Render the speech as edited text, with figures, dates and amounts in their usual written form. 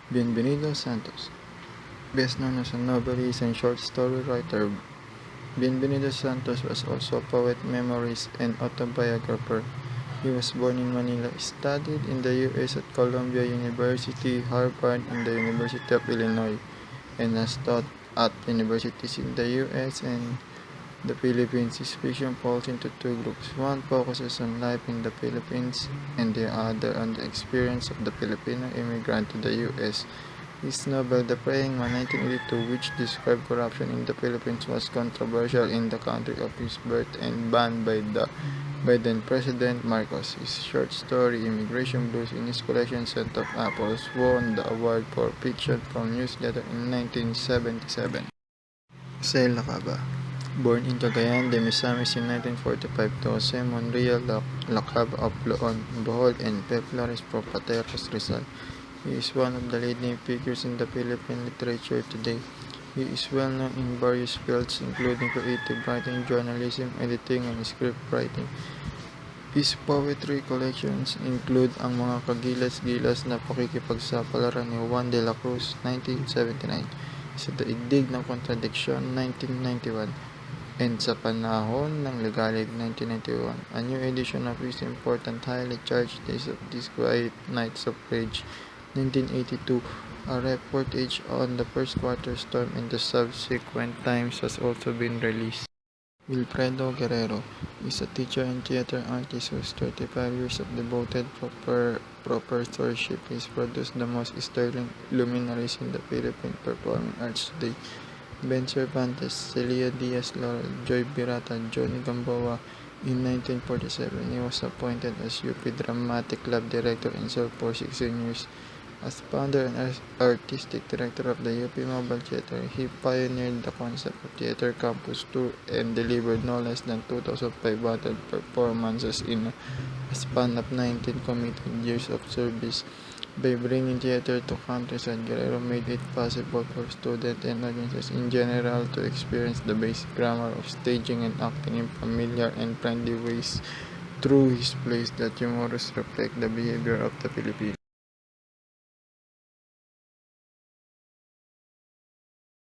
Bienvenido Santos, best known as a novelist and short story writer, Bienvenido Santos was also a poet, memoirist, and autobiographer. He was born in Manila, studied in the U.S. at Columbia University, Harvard, and the University of Illinois, and has taught at universities in the U.S. and the Philippines. His fiction falls into two groups. One focuses on life in the Philippines, and the other on the experience of the Filipino immigrant to the U.S. His novel The Praying Man 1982, which described corruption in the Philippines, was controversial in the country of his birth and banned by then President Marcos. His short story Immigration Blues in his collection Scent of Apples won the award for fiction from Newsletter in 1977. Jose Lacaba, born in Cagayan de Misamis in 1945 to Jose Monreal Lacaba of Loon, Bohol and P. Flores from Pateros, Rizal. He is one of the leading figures in the Philippine literature today. He is well known in various fields including creative writing, journalism, editing, and script writing. His poetry collections include ang mga kagilas-gilas na pakikipagsapalaran ni Juan de la Cruz, 1979, Sa Daigdig ng Kontradiksyon, 1991, and Sa Panahon ng Ligalig, 1991. A new edition of his important highly charged Days of These Quiet Nights of Rage, 1982, a reportage on the first quarter storm and the subsequent times has also been released. Wilfredo Guerrero is a teacher and theater artist whose 35 years of devoted professorship has produced the most sterling luminaries in the Philippine performing arts today. Ben Cervantes, Celia Diaz Laurel, Joy Birata, Johnny Gamboa. In 1947, he was appointed as UP Dramatic Lab Director and served for 16 years. As founder and artistic director of the UP Mobile Theater, he pioneered the concept of Theater Campus Tour and delivered no less than 2,500 performances in a span of 19 committed years of service. By bringing theater to countryside, Guerrero made it possible for students and audiences in general to experience the basic grammar of staging and acting in familiar and friendly ways. Through his plays that humorously reflect the behavior of the Philippines.